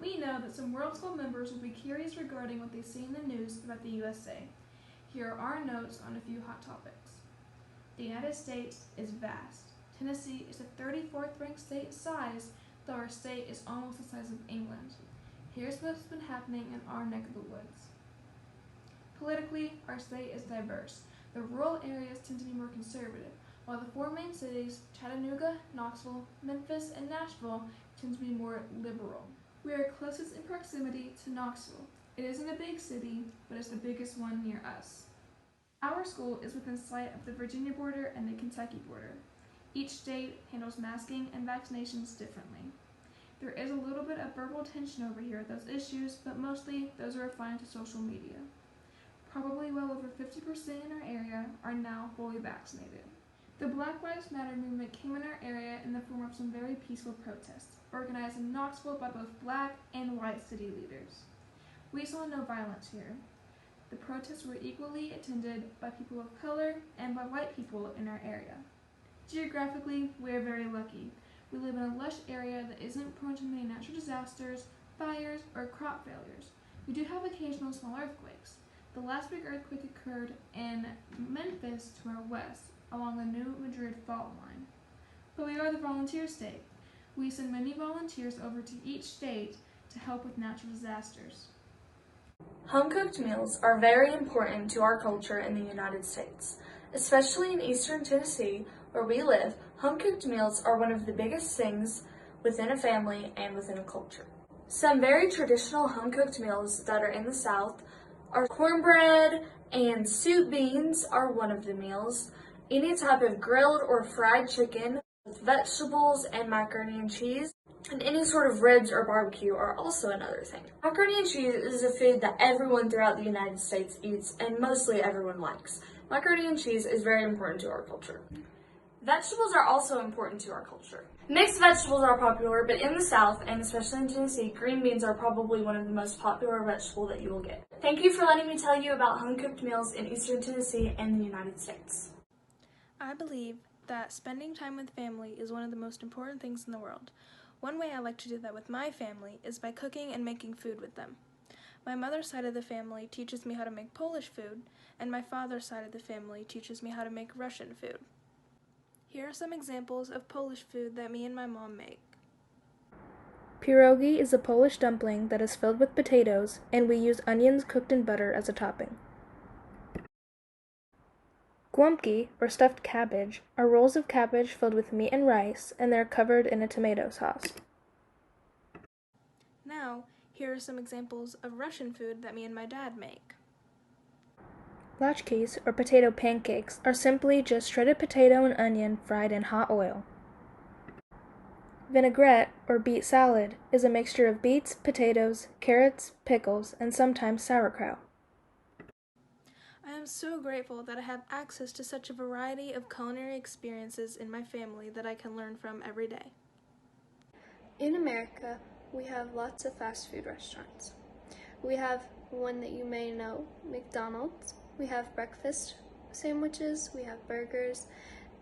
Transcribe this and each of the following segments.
We know that some World School members will be curious regarding what they see in the news about the USA. Here are our notes on a few hot topics. The United States is vast. Tennessee is the 34th ranked state size, though our state is almost the size of England. Here's what's been happening in our neck of the woods. Politically, our state is diverse. The rural areas tend to be more conservative, while the four main cities, Chattanooga, Knoxville, Memphis, and Nashville, tend to be more liberal. We are closest in proximity to Knoxville. It isn't a big city, but it's the biggest one near us. Our school is within sight of the Virginia border and the Kentucky border. Each state handles masking and vaccinations differently. There is a little bit of verbal tension over here with those issues, but mostly those are refined to social media. Probably well over 50% in our area are now fully vaccinated. The Black Lives Matter movement came in our area in the form of some very peaceful protests, organized in Knoxville by both black and white city leaders. We saw no violence here. The protests were equally attended by people of color and by white people in our area. Geographically, we are very lucky. We live in a lush area that isn't prone to many natural disasters, fires, or crop failures. We do have occasional small earthquakes. The last big earthquake occurred in Memphis to our west, along the New Madrid fault line. But we are the volunteer state. We send many volunteers over to each state to help with natural disasters. Home-cooked meals are very important to our culture in the United States. Especially in eastern Tennessee, where we live, home-cooked meals are one of the biggest things within a family and within a culture. Some very traditional home-cooked meals that are in the South are cornbread and soup beans are one of the meals. Any type of grilled or fried chicken with vegetables and macaroni and cheese, and any sort of ribs or barbecue are also another thing. Macaroni and cheese is a food that everyone throughout the United States eats and mostly everyone likes. Macaroni and cheese is very important to our culture. Vegetables are also important to our culture. Mixed vegetables are popular, but in the South, and especially in Tennessee, green beans are probably one of the most popular vegetables that you will get. Thank you for letting me tell you about home-cooked meals in eastern Tennessee and the United States. I believe that spending time with family is one of the most important things in the world. One way I like to do that with my family is by cooking and making food with them. My mother's side of the family teaches me how to make Polish food, and my father's side of the family teaches me how to make Russian food. Here are some examples of Polish food that me and my mom make. Pierogi is a Polish dumpling that is filled with potatoes, and we use onions cooked in butter as a topping. Głąbki, or stuffed cabbage, are rolls of cabbage filled with meat and rice, and they're covered in a tomato sauce. Now, here are some examples of Russian food that me and my dad make. Latkes, or potato pancakes, are simply just shredded potato and onion fried in hot oil. Vinaigrette, or beet salad, is a mixture of beets, potatoes, carrots, pickles, and sometimes sauerkraut. I am so grateful that I have access to such a variety of culinary experiences in my family that I can learn from every day. In America, we have lots of fast food restaurants. We have one that you may know, McDonald's. We have breakfast sandwiches, we have burgers.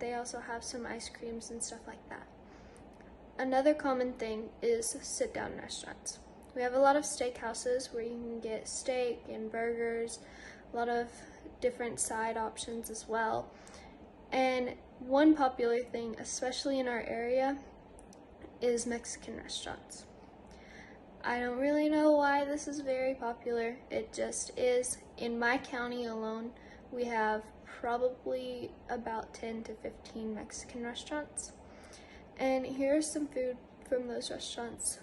They also have some ice creams and stuff like that. Another common thing is sit-down restaurants. We have a lot of steakhouses where you can get steak and burgers, a lot of different side options as well. And one popular thing, especially in our area, is Mexican restaurants. I don't really know why this is very popular. It just is. In my county alone, we have probably about 10 to 15 Mexican restaurants. And here's some food from those restaurants.